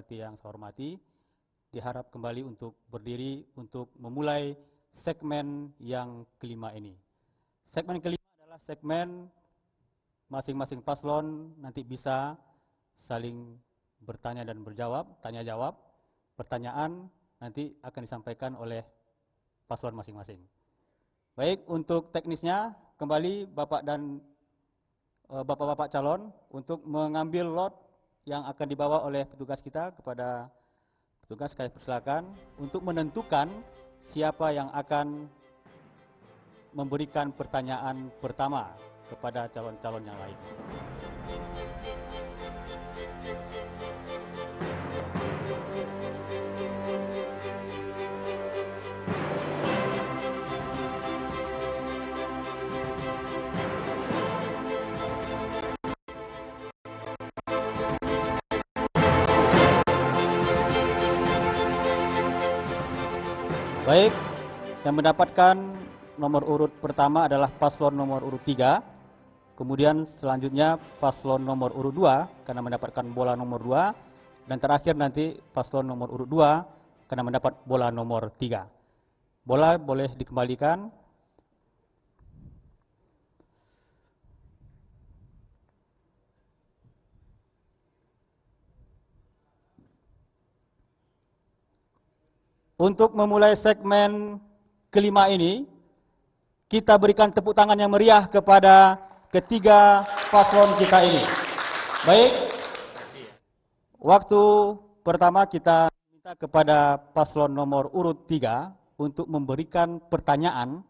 Seperti yang saya hormati, diharap kembali untuk berdiri untuk memulai segmen yang kelima ini. Segmen kelima adalah segmen masing-masing paslon nanti bisa saling bertanya dan berjawab, tanya jawab. Pertanyaan nanti akan disampaikan oleh paslon masing-masing. Baik, untuk teknisnya kembali Bapak dan Bapak-bapak calon untuk mengambil lot yang akan dibawa oleh petugas kita kepada petugas. Kami persilakan untuk menentukan siapa yang akan memberikan pertanyaan pertama kepada calon-calon yang lain. Baik, yang mendapatkan nomor urut pertama adalah paslon nomor urut 3. Kemudian selanjutnya paslon nomor urut 2 karena mendapatkan bola nomor 2. Dan terakhir nanti paslon nomor urut 2 karena mendapat bola nomor 3. Bola boleh dikembalikan. Untuk memulai segmen kelima ini, kita berikan tepuk tangan yang meriah kepada ketiga paslon kita ini. Baik, waktu pertama kita minta kepada paslon nomor urut 3 untuk memberikan pertanyaan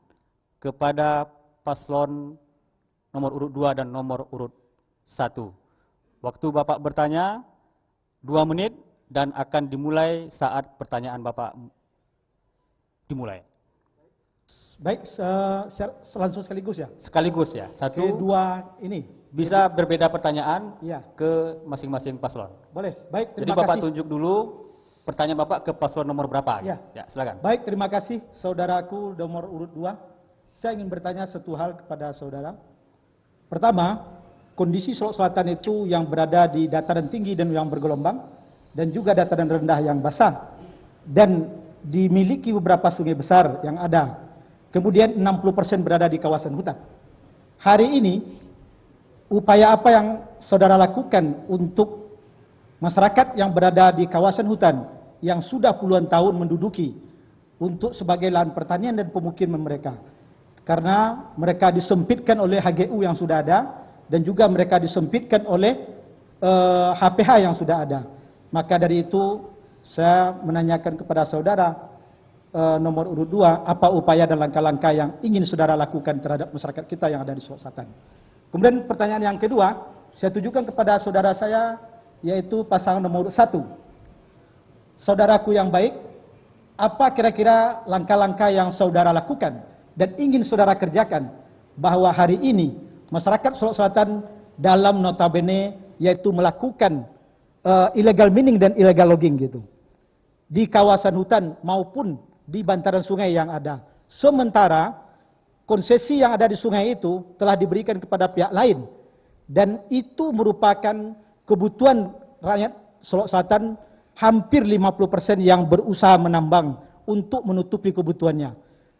kepada paslon nomor urut 2 dan nomor urut 1. Waktu Bapak bertanya 2 menit dan akan dimulai saat pertanyaan Bapak dimulai. Baik, langsung sekaligus ya? Sekaligus ya. Satu, kedua ini. Bisa berbeda pertanyaan ya, ke masing-masing paslon. Boleh, baik, terima kasih. Jadi Bapak tunjuk dulu pertanyaan Bapak ke paslon nomor berapa. Ya, silakan. Baik, terima kasih saudaraku nomor urut 2. Saya ingin bertanya satu hal kepada saudara. Pertama, kondisi Solok Selatan itu yang berada di dataran tinggi dan yang bergelombang, dan juga dataran rendah yang basah, dan dimiliki beberapa sungai besar yang ada. Kemudian 60% berada di kawasan hutan. Hari ini, upaya apa yang saudara lakukan untuk masyarakat yang berada di kawasan hutan yang sudah puluhan tahun menduduki untuk sebagai lahan pertanian dan pemukiman mereka? Karena mereka disempitkan oleh HGU yang sudah ada dan juga mereka disempitkan oleh HPH yang sudah ada. Maka dari itu saya menanyakan kepada saudara nomor urut 2, apa upaya dan langkah-langkah yang ingin saudara lakukan terhadap masyarakat kita yang ada di Solok Selatan. Kemudian pertanyaan yang kedua, saya tujukan kepada saudara saya, yaitu pasangan nomor urut 1. Saudaraku yang baik, apa kira-kira langkah-langkah yang saudara lakukan dan ingin saudara kerjakan bahwa hari ini masyarakat Solok Selatan dalam notabene yaitu melakukan illegal mining dan illegal logging gitu di kawasan hutan maupun di bantaran sungai yang ada. Sementara konsesi yang ada di sungai itu telah diberikan kepada pihak lain dan itu merupakan kebutuhan rakyat Solok Selatan hampir 50% yang berusaha menambang untuk menutupi kebutuhannya.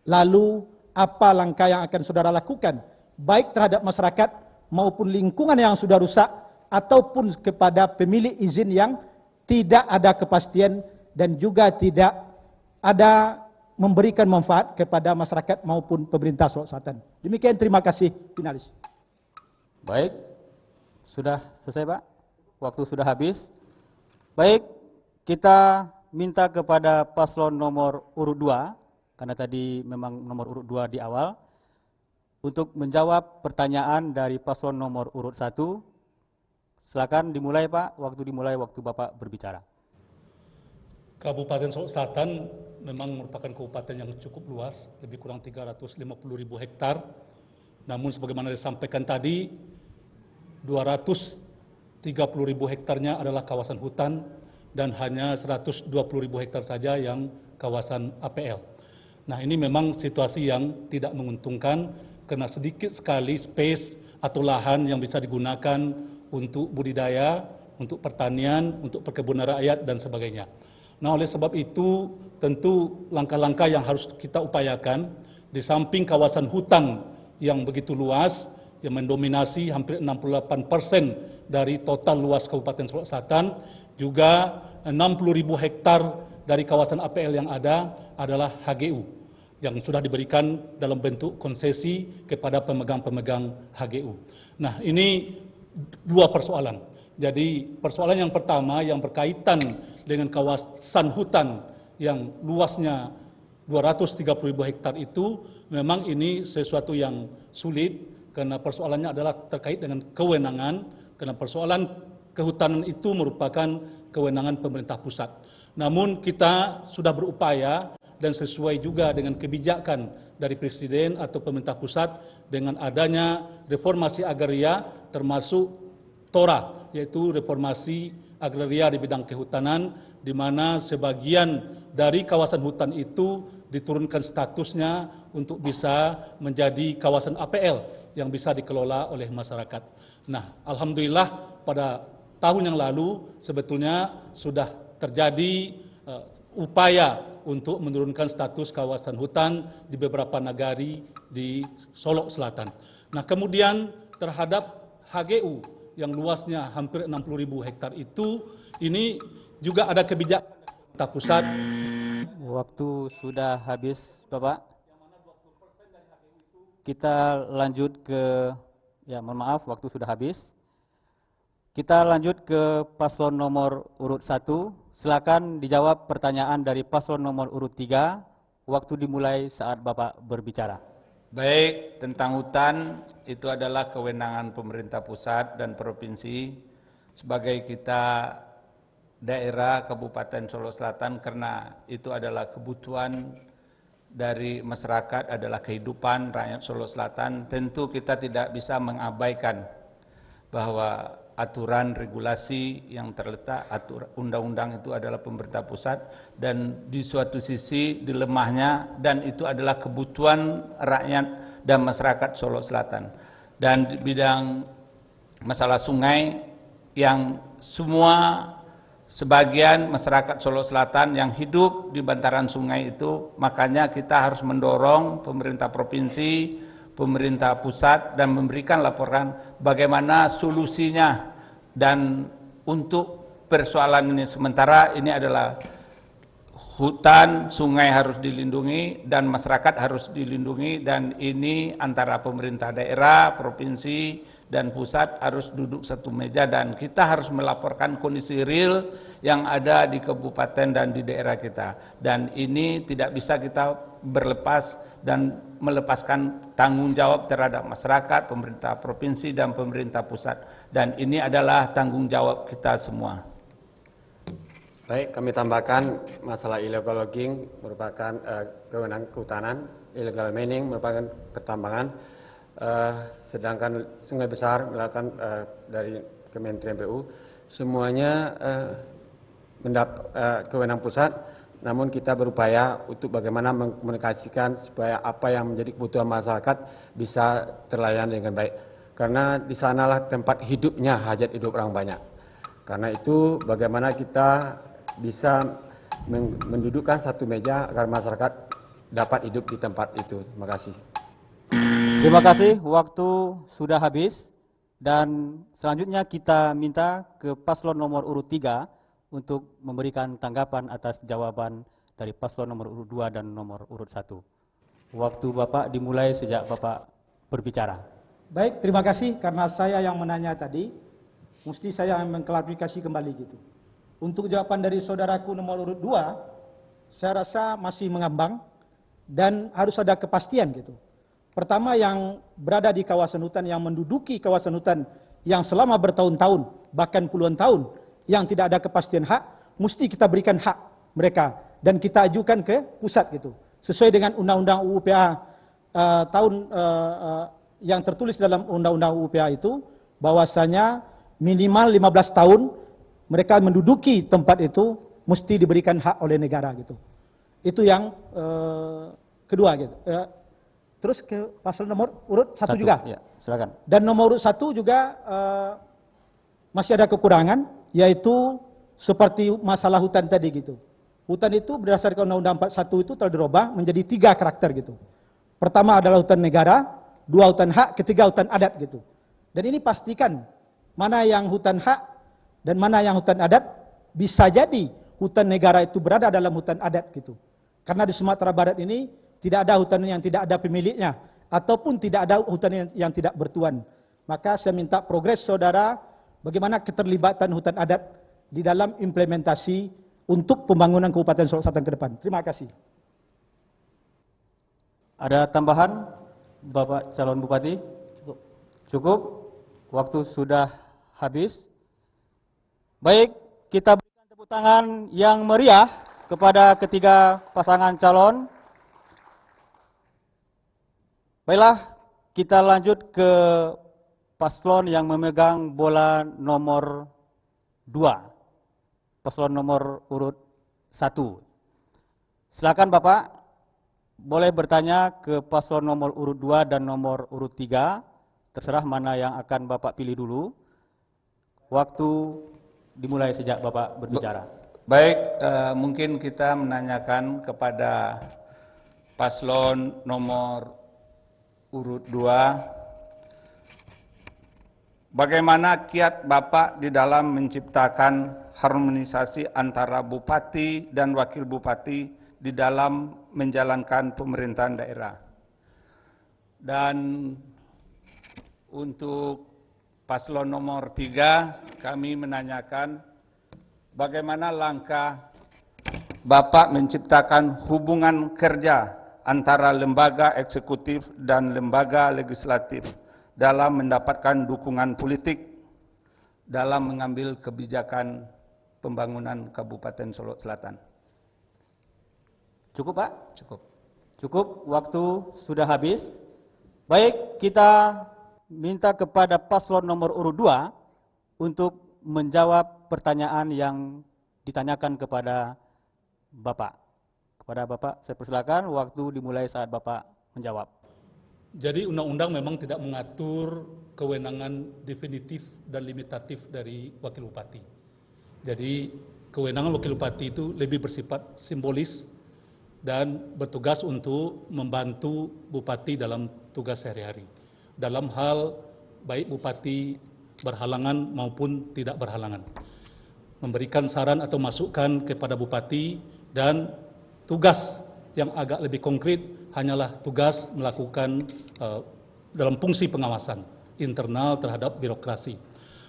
Lalu apa langkah yang akan saudara lakukan baik terhadap masyarakat maupun lingkungan yang sudah rusak ataupun kepada pemilik izin yang tidak ada kepastian dan juga tidak ada memberikan manfaat kepada masyarakat maupun pemerintah Solok Selatan. Demikian, terima kasih. Finalis. Baik, sudah selesai Pak? Waktu sudah habis. Baik, kita minta kepada paslon nomor urut 2, karena tadi memang nomor urut 2 di awal, untuk menjawab pertanyaan dari paslon nomor urut 1. Silakan dimulai Pak, waktu dimulai waktu Bapak berbicara. Kabupaten Solok Selatan memang merupakan kabupaten yang cukup luas, lebih kurang 350.000 hektar. Namun sebagaimana disampaikan tadi, 230.000 hektarnya adalah kawasan hutan dan hanya 120.000 hektar saja yang kawasan APL. Nah, ini memang situasi yang tidak menguntungkan karena sedikit sekali space atau lahan yang bisa digunakan untuk budidaya untuk pertanian, untuk perkebunan rakyat dan sebagainya. Nah, oleh sebab itu tentu langkah-langkah yang harus kita upayakan di samping kawasan hutan yang begitu luas yang mendominasi hampir 68% dari total luas Kabupaten Solok Selatan, juga 60.000 hektar dari kawasan APL yang ada adalah HGU yang sudah diberikan dalam bentuk konsesi kepada pemegang-pemegang HGU. Nah, ini dua persoalan. Jadi persoalan yang pertama yang berkaitan dengan kawasan hutan yang luasnya 230.000 hektar itu memang ini sesuatu yang sulit karena persoalannya adalah terkait dengan kewenangan, karena persoalan kehutanan itu merupakan kewenangan pemerintah pusat. Namun kita sudah berupaya dan sesuai juga dengan kebijakan dari Presiden atau pemerintah pusat dengan adanya reformasi agraria termasuk TORA, yaitu reformasi agraria di bidang kehutanan, di mana sebagian dari kawasan hutan itu diturunkan statusnya untuk bisa menjadi kawasan APL yang bisa dikelola oleh masyarakat. Nah, alhamdulillah pada tahun yang lalu sebetulnya sudah terjadi upaya untuk menurunkan status kawasan hutan di beberapa nagari di Solok Selatan. Nah, kemudian terhadap HGU yang luasnya hampir 60.000 hektar itu, ini juga ada kebijakan pemerintah pusat. Waktu sudah habis, Bapak. Kita lanjut ke, ya mohon maaf, waktu sudah habis. Kita lanjut ke paslon nomor urut 1. Silakan dijawab pertanyaan dari paslon nomor urut 3. Waktu dimulai saat Bapak berbicara. Baik, tentang hutan itu adalah kewenangan pemerintah pusat dan provinsi. Sebagai kita daerah Kabupaten Solok Selatan, karena itu adalah kebutuhan dari masyarakat, adalah kehidupan rakyat Solok Selatan, tentu kita tidak bisa mengabaikan bahwa aturan regulasi yang terletak, undang-undang itu adalah pemerintah pusat, dan di suatu sisi dilemahnya, dan itu adalah kebutuhan rakyat dan masyarakat Solok Selatan. Dan di bidang masalah sungai yang semua sebagian masyarakat Solok Selatan yang hidup di bantaran sungai itu, makanya kita harus mendorong pemerintah provinsi, pemerintah pusat dan memberikan laporan bagaimana solusinya. Dan untuk persoalan ini sementara ini adalah hutan, sungai harus dilindungi dan masyarakat harus dilindungi, dan ini antara pemerintah daerah, provinsi dan pusat harus duduk satu meja, dan kita harus melaporkan kondisi real yang ada di kabupaten dan di daerah kita. Dan ini tidak bisa kita berlepas dan melepaskan tanggung jawab terhadap masyarakat, pemerintah provinsi dan pemerintah pusat. Dan ini adalah tanggung jawab kita semua. Baik, kami tambahkan masalah illegal logging merupakan kewenangan kehutanan, illegal mining merupakan pertambangan, sedangkan sungai besar melakukan dari Kementerian PU, semuanya kewenangan pusat. Namun kita berupaya untuk bagaimana mengkomunikasikan supaya apa yang menjadi kebutuhan masyarakat bisa terlayani dengan baik. Karena di sanalah tempat hidupnya, hajat hidup orang banyak. Karena itu bagaimana kita bisa mendudukkan satu meja agar masyarakat dapat hidup di tempat itu. Terima kasih. Terima kasih, waktu sudah habis. Dan selanjutnya kita minta ke paslon nomor urut 3 untuk memberikan tanggapan atas jawaban dari paslon nomor urut 2 dan nomor urut 1. Waktu Bapak dimulai sejak Bapak berbicara. Baik, terima kasih karena saya yang menanya tadi, mesti saya mengklarifikasi kembali gitu. Untuk jawaban dari saudaraku nomor urut 2, saya rasa masih mengambang dan harus ada kepastian gitu. Pertama, yang berada di kawasan hutan, yang menduduki kawasan hutan yang selama bertahun-tahun, bahkan puluhan tahun, yang tidak ada kepastian hak, mesti kita berikan hak mereka dan kita ajukan ke pusat gitu. Sesuai dengan Undang-Undang UU PA yang tertulis dalam Undang-Undang UU PA itu, bahwasanya minimal 15 tahun mereka menduduki tempat itu mesti diberikan hak oleh negara gitu. Itu yang kedua gitu. Terus ke pasal nomor urut 1 juga. Ya, silakan. Dan nomor urut 1 juga masih ada kekurangan, yaitu seperti masalah hutan tadi gitu. Hutan itu berdasarkan Undang-Undang 41 itu telah dirubah menjadi 3 karakter gitu. Pertama adalah hutan negara, 2 hutan hak, ketiga hutan adat gitu. Dan ini pastikan mana yang hutan hak dan mana yang hutan adat. Bisa jadi hutan negara itu berada dalam hutan adat gitu. Karena di Sumatera Barat ini tidak ada hutan yang tidak ada pemiliknya, ataupun tidak ada hutan yang tidak bertuan. Maka saya minta progres saudara, bagaimana keterlibatan hutan adat di dalam implementasi untuk pembangunan Kabupaten Solok Selatan ke depan. Terima kasih. Ada tambahan, Bapak calon Bupati? Cukup? Waktu sudah habis. Baik, kita berikan tepuk tangan yang meriah kepada ketiga pasangan calon. Baiklah, kita lanjut ke paslon yang memegang bola nomor 2. Paslon nomor urut 1. Silakan Bapak, boleh bertanya ke paslon nomor urut 2 dan nomor urut 3. Terserah mana yang akan Bapak pilih dulu. Waktu dimulai sejak Bapak berbicara. Baik, mungkin kita menanyakan kepada paslon nomor urut 2. Bagaimana kiat Bapak di dalam menciptakan harmonisasi antara bupati dan wakil bupati di dalam menjalankan pemerintahan daerah? Dan untuk paslon nomor 3, kami menanyakan bagaimana langkah Bapak menciptakan hubungan kerja antara lembaga eksekutif dan lembaga legislatif dalam mendapatkan dukungan politik dalam mengambil kebijakan pembangunan Kabupaten Solok Selatan. Cukup Pak? Cukup. Cukup, waktu sudah habis. Baik, kita minta kepada paslon nomor urut 2 untuk menjawab pertanyaan yang ditanyakan kepada Bapak. Kepada Bapak, saya persilakan, waktu dimulai saat Bapak menjawab. Jadi undang-undang memang tidak mengatur kewenangan definitif dan limitatif dari wakil bupati. Jadi kewenangan wakil bupati itu lebih bersifat simbolis dan bertugas untuk membantu bupati dalam tugas sehari-hari. Dalam hal baik bupati berhalangan maupun tidak berhalangan. Memberikan saran atau masukan kepada bupati, dan tugas yang agak lebih konkret hanyalah tugas melakukan dalam fungsi pengawasan internal terhadap birokrasi.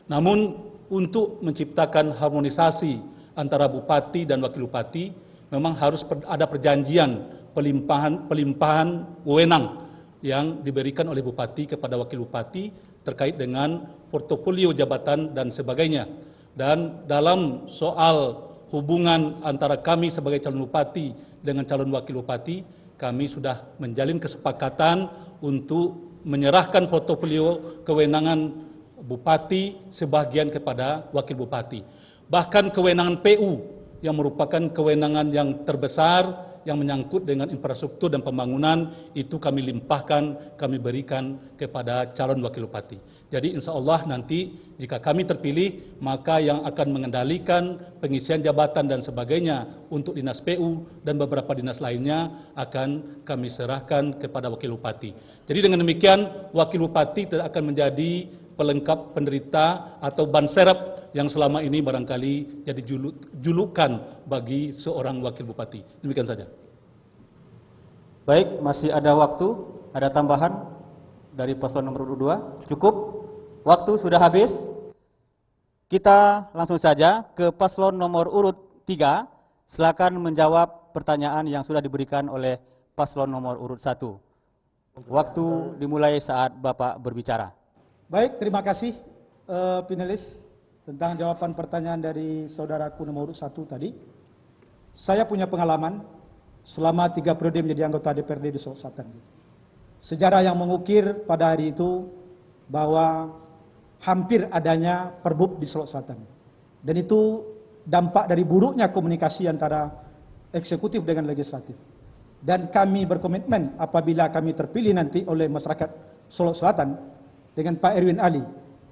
Namun untuk menciptakan harmonisasi antara bupati dan wakil bupati memang harus ada perjanjian pelimpahan wewenang yang diberikan oleh bupati kepada wakil bupati terkait dengan portofolio jabatan dan sebagainya. Dan dalam soal hubungan antara kami sebagai calon bupati dengan calon wakil bupati, kami sudah menjalin kesepakatan untuk menyerahkan portofolio kewenangan bupati sebagian kepada wakil bupati. Bahkan kewenangan PU yang merupakan kewenangan yang terbesar yang menyangkut dengan infrastruktur dan pembangunan itu kami limpahkan, kami berikan kepada calon wakil bupati. Jadi insya Allah nanti jika kami terpilih, maka yang akan mengendalikan pengisian jabatan dan sebagainya untuk dinas PU dan beberapa dinas lainnya akan kami serahkan kepada wakil bupati. Jadi dengan demikian wakil bupati tidak akan menjadi pelengkap penderita atau ban serep yang selama ini barangkali jadi julukan bagi seorang wakil bupati. Demikian saja. Baik, masih ada waktu, ada tambahan dari paslon nomor 2. Cukup, waktu sudah habis. Kita langsung saja ke paslon nomor urut 3. Silakan menjawab pertanyaan yang sudah diberikan oleh paslon nomor urut 1. Waktu dimulai saat Bapak berbicara. Baik, terima kasih panelis tentang jawaban pertanyaan dari saudaraku nomor urut 1 tadi. Saya punya pengalaman selama 3 periode menjadi anggota DPRD di Solok Selatan. Sejarah yang mengukir pada hari itu bahwa hampir adanya perbub di Solok Selatan. Dan itu dampak dari buruknya komunikasi antara eksekutif dengan legislatif. Dan kami berkomitmen apabila kami terpilih nanti oleh masyarakat Solok Selatan dengan Pak Erwin Ali,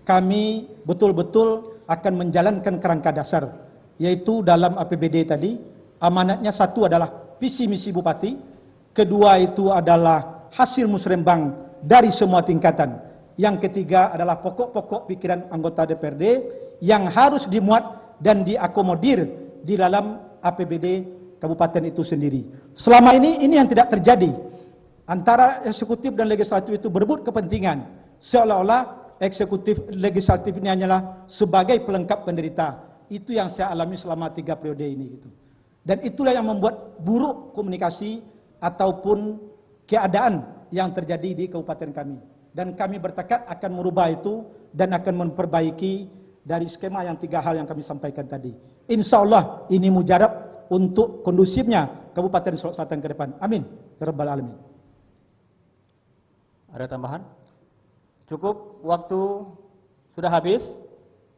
kami betul-betul akan menjalankan kerangka dasar, yaitu dalam APBD tadi, amanatnya satu adalah visi misi Bupati, kedua itu adalah hasil musrembang dari semua tingkatan, yang ketiga adalah pokok-pokok pikiran anggota DPRD yang harus dimuat dan diakomodir di dalam APBD kabupaten itu sendiri. Selama ini yang tidak terjadi. Antara eksekutif dan legislatif itu berebut kepentingan, seolah-olah eksekutif legislatif ini hanyalah sebagai pelengkap penderita. Itu yang saya alami selama 3 periode ini gitu. Dan itulah yang membuat buruk komunikasi ataupun keadaan yang terjadi di kabupaten kami. Dan kami bertekad akan merubah itu dan akan memperbaiki dari skema yang 3 hal yang kami sampaikan tadi. Insya Allah ini mujarab untuk kondusifnya Kabupaten Solok Selatan ke depan. Amin. Ya Rabbal Alamin. Ada tambahan? Cukup, waktu sudah habis,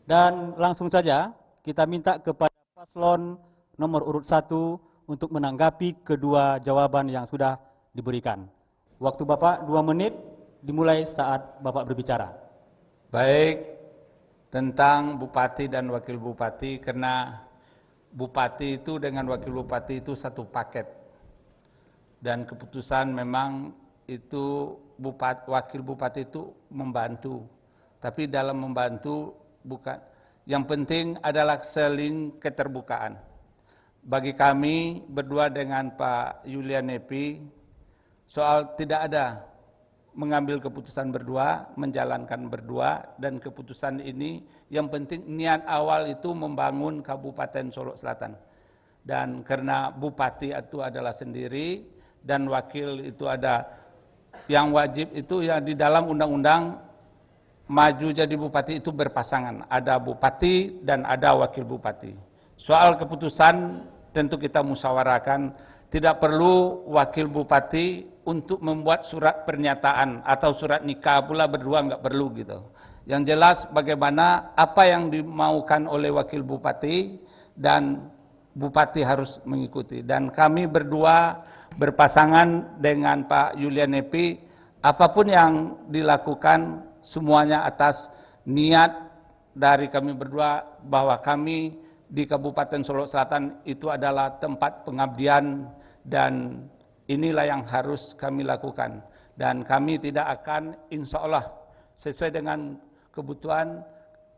dan langsung saja kita minta kepada paslon nomor urut 1 untuk menanggapi kedua jawaban yang sudah diberikan. Waktu Bapak 2 menit dimulai saat Bapak berbicara. Baik, tentang Bupati dan Wakil Bupati, karena Bupati itu dengan Wakil Bupati itu satu paket. Dan keputusan memang itu Wakil Bupati itu membantu. Tapi dalam membantu bukan, yang penting adalah saling keterbukaan. Bagi kami berdua dengan Pak Yulian Epi, soal tidak ada mengambil keputusan berdua, menjalankan berdua, dan keputusan ini yang penting niat awal itu membangun Kabupaten Solok Selatan. Dan karena Bupati itu adalah sendiri dan Wakil itu ada, yang wajib itu ya di dalam undang-undang maju jadi Bupati itu berpasangan. Ada Bupati dan ada Wakil Bupati. Soal keputusan tentu kita musyawarahkan, tidak perlu Wakil Bupati untuk membuat surat pernyataan atau surat nikah pula berdua, enggak perlu gitu. Yang jelas bagaimana apa yang dimaukan oleh Wakil Bupati dan Bupati harus mengikuti. Dan kami berdua berpasangan dengan Pak Yulian Epi, apapun yang dilakukan semuanya atas niat dari kami berdua bahwa kami di Kabupaten Solok Selatan itu adalah tempat pengabdian dan inilah yang harus kami lakukan. Dan kami tidak akan, insya Allah sesuai dengan kebutuhan,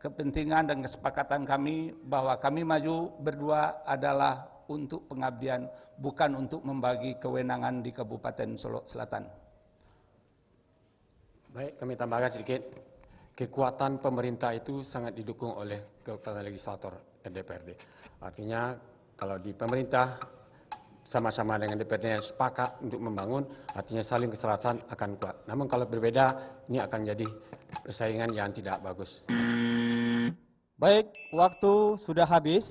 kepentingan dan kesepakatan kami bahwa kami maju berdua adalah untuk pengabdian, bukan untuk membagi kewenangan di Kabupaten Solok Selatan. Baik, kami tambahkan sedikit. Kekuatan pemerintah itu sangat didukung oleh kekuatan legislator dan DPRD. Artinya kalau di pemerintah sama-sama dengan DPRD yang sepakat untuk membangun, artinya saling keselarasan akan kuat. Namun kalau berbeda, ini akan jadi persaingan yang tidak bagus. Baik, waktu sudah habis.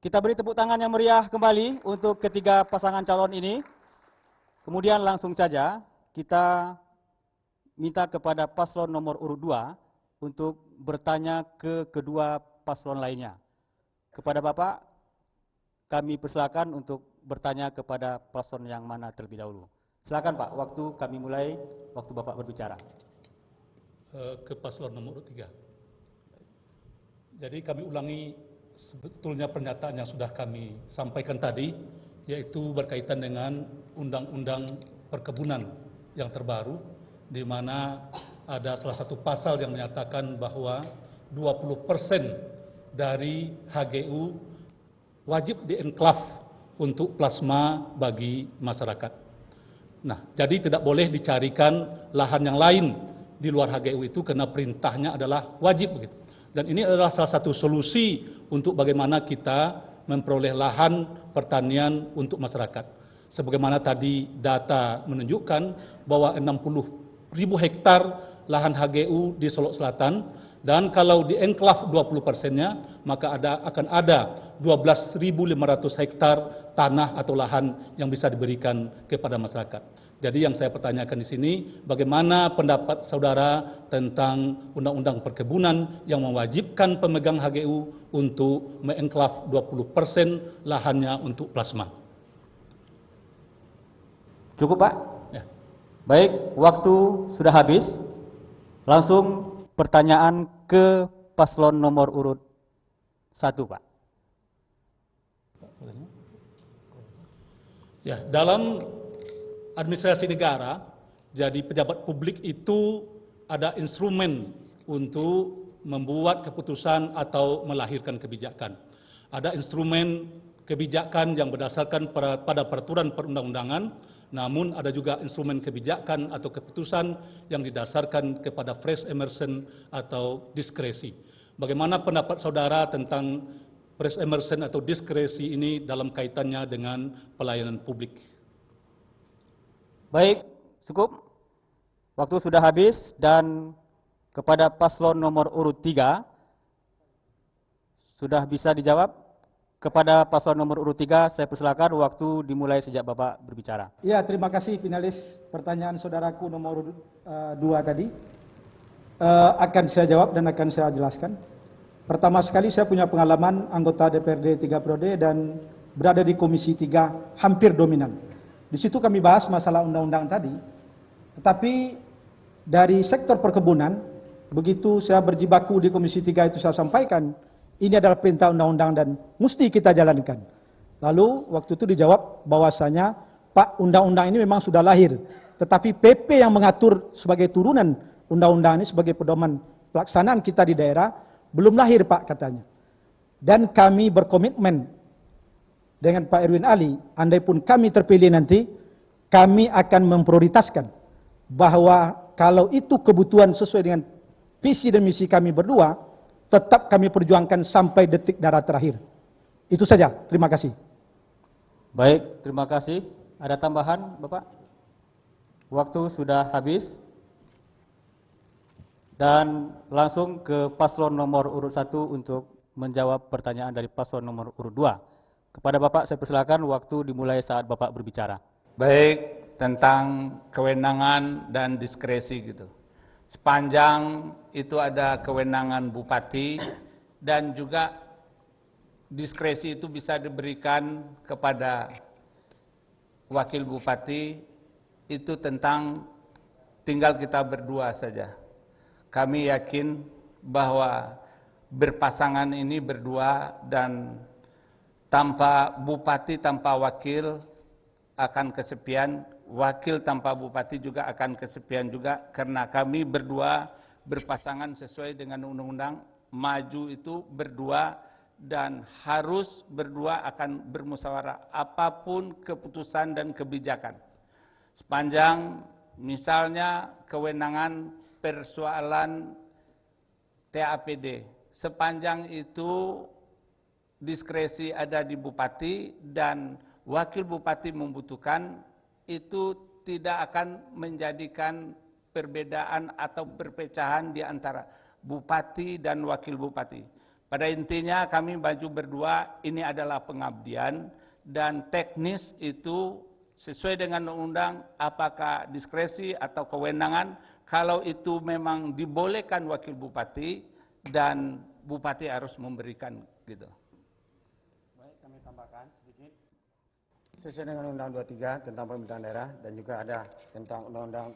Kita beri tepuk tangan yang meriah kembali untuk ketiga pasangan calon ini. Kemudian langsung saja kita minta kepada paslon nomor urut 2 untuk bertanya ke kedua paslon lainnya. Kepada Bapak, kami persilakan untuk bertanya kepada paslon yang mana terlebih dahulu. Silakan Pak, waktu kami mulai, waktu Bapak berbicara. Ke paslon nomor urut 3. Jadi kami ulangi sebetulnya pernyataan yang sudah kami sampaikan tadi, yaitu berkaitan dengan Undang-Undang Perkebunan yang terbaru, di mana ada salah satu pasal yang menyatakan bahwa 20% dari HGU wajib dienklav untuk plasma bagi masyarakat. Nah, jadi tidak boleh dicarikan lahan yang lain di luar HGU itu karena perintahnya adalah wajib begitu. Dan ini adalah salah satu solusi untuk bagaimana kita memperoleh lahan pertanian untuk masyarakat. Sebagaimana tadi data menunjukkan bahwa 60.000 hektar lahan HGU di Solok Selatan, dan kalau di enklav 20%-nya, maka akan ada 12.500 hektar tanah atau lahan yang bisa diberikan kepada masyarakat. Jadi yang saya pertanyakan di sini, bagaimana pendapat saudara tentang Undang-Undang Perkebunan yang mewajibkan pemegang HGU untuk mengenklav 20% lahannya untuk plasma? Cukup Pak? Ya. Baik, waktu sudah habis. Langsung pertanyaan ke paslon nomor urut 1, Pak. Ya, dalam administrasi negara, jadi pejabat publik itu ada instrumen untuk membuat keputusan atau melahirkan kebijakan. Ada instrumen kebijakan yang berdasarkan pada peraturan perundang-undangan, namun ada juga instrumen kebijakan atau keputusan yang didasarkan kepada fresh emerson atau diskresi. Bagaimana pendapat saudara tentang fresh emerson atau diskresi ini dalam kaitannya dengan pelayanan publik? Baik, cukup. Waktu sudah habis dan kepada paslon nomor urut 3 sudah bisa dijawab. Kepada paslon nomor urut 3 saya persilakan, waktu dimulai sejak Bapak berbicara. Ya, terima kasih finalis pertanyaan saudaraku nomor urut 2 tadi. Akan saya jawab dan akan saya jelaskan. Pertama sekali saya punya pengalaman anggota DPRD 3 periode dan berada di Komisi 3 hampir dominan. Di situ kami bahas masalah undang-undang tadi. Tetapi dari sektor perkebunan, begitu saya berjibaku di Komisi 3 itu saya sampaikan, ini adalah perintah undang-undang dan mesti kita jalankan. Lalu waktu itu dijawab bahwasanya, Pak, undang-undang ini memang sudah lahir. Tetapi PP yang mengatur sebagai turunan undang-undang ini sebagai pedoman pelaksanaan kita di daerah, belum lahir, Pak, katanya. Dan kami berkomitmen dengan Pak Erwin Ali, andai pun kami terpilih nanti, kami akan memprioritaskan bahwa kalau itu kebutuhan sesuai dengan visi dan misi kami berdua, tetap kami perjuangkan sampai detik darah terakhir. Itu saja, terima kasih. Baik, terima kasih. Ada tambahan, Bapak? Waktu sudah habis. Dan langsung ke paslon nomor urut 1 untuk menjawab pertanyaan dari paslon nomor urut 2. Kepada Bapak saya persilakan, waktu dimulai saat Bapak berbicara. Baik, tentang kewenangan dan diskresi gitu. Sepanjang itu ada kewenangan bupati dan juga diskresi itu bisa diberikan kepada wakil bupati, itu tentang tinggal kita berdua saja. Kami yakin bahwa berpasangan ini berdua dan tanpa bupati, tanpa wakil akan kesepian, wakil tanpa bupati juga akan kesepian juga, karena kami berdua berpasangan sesuai dengan undang-undang, maju itu berdua dan harus berdua akan bermusyawarah apapun keputusan dan kebijakan. Sepanjang misalnya kewenangan persoalan TAPD, sepanjang itu diskresi ada di bupati dan wakil bupati membutuhkan, itu tidak akan menjadikan perbedaan atau perpecahan di antara bupati dan wakil bupati. Pada intinya kami maju berdua, ini adalah pengabdian dan teknis itu sesuai dengan undang-undang, apakah diskresi atau kewenangan. Kalau itu memang dibolehkan wakil bupati dan bupati harus memberikan gitu. Baik, kami tambahkan sedikit. Sesuai dengan Undang-Undang 23 tentang pemerintahan daerah dan juga ada tentang Undang-Undang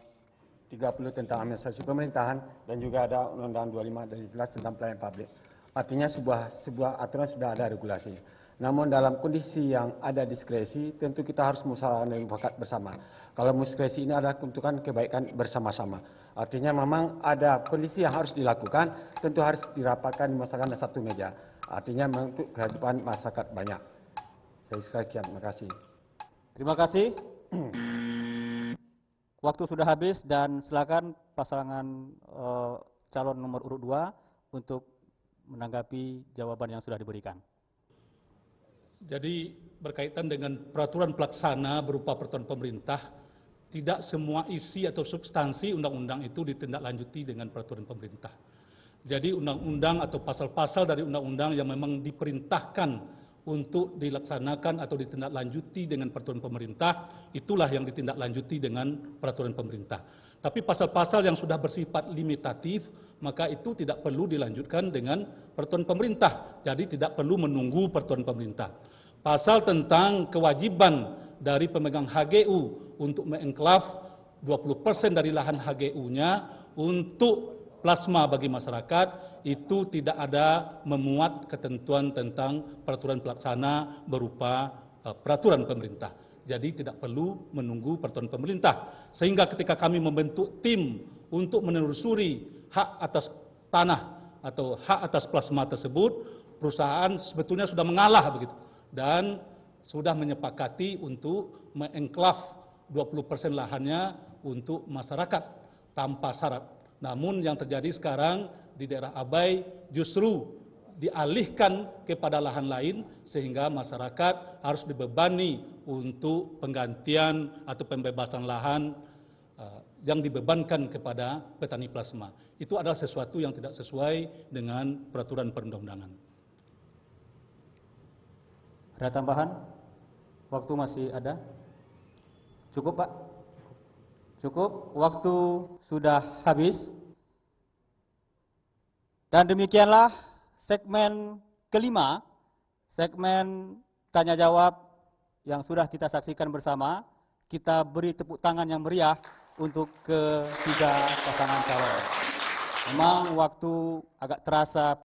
30 tentang administrasi pemerintahan dan juga ada Undang-Undang 25 dan 17 tentang pelayanan publik. Artinya sebuah aturan sudah ada regulasi. Namun dalam kondisi yang ada diskresi, tentu kita harus musyawarah dan mufakat bersama. Kalau diskresi ini adalah untuk kebaikan bersama-sama. Artinya memang ada kondisi yang harus dilakukan, tentu harus dirapatkan di masyarakat satu meja. Artinya untuk kehidupan masyarakat banyak. Saya sekian, terima kasih. Terima kasih. Waktu sudah habis dan silakan pasangan calon nomor urut 2 untuk menanggapi jawaban yang sudah diberikan. Jadi berkaitan dengan peraturan pelaksana berupa peraturan pemerintah, tidak semua isi atau substansi undang-undang itu ditindaklanjuti dengan peraturan pemerintah. Jadi undang-undang atau pasal-pasal dari undang-undang yang memang diperintahkan untuk dilaksanakan atau ditindaklanjuti dengan peraturan pemerintah, itulah yang ditindaklanjuti dengan peraturan pemerintah. Tapi pasal-pasal yang sudah bersifat limitatif, maka itu tidak perlu dilanjutkan dengan peraturan pemerintah. Jadi tidak perlu menunggu peraturan pemerintah. Pasal tentang kewajiban dari pemegang HGU untuk mengenklav 20% dari lahan HGU-nya untuk plasma bagi masyarakat itu tidak ada memuat ketentuan tentang peraturan pelaksana berupa peraturan pemerintah. Jadi tidak perlu menunggu peraturan pemerintah. Sehingga ketika kami membentuk tim untuk menelusuri hak atas tanah atau hak atas plasma tersebut, perusahaan sebetulnya sudah mengalah begitu dan sudah menyepakati untuk mengenklav 20% lahannya untuk masyarakat tanpa syarat. Namun yang terjadi sekarang di daerah Abai justru dialihkan kepada lahan lain sehingga masyarakat harus dibebani untuk penggantian atau pembebasan lahan yang dibebankan kepada petani plasma. Itu adalah sesuatu yang tidak sesuai dengan peraturan perundang-undangan. Ada tambahan? Waktu masih ada? Cukup, Pak? Cukup, waktu sudah habis. Dan demikianlah segmen kelima, segmen tanya jawab yang sudah kita saksikan bersama. Kita beri tepuk tangan yang meriah untuk ketiga pasangan calon. Memang waktu agak terasa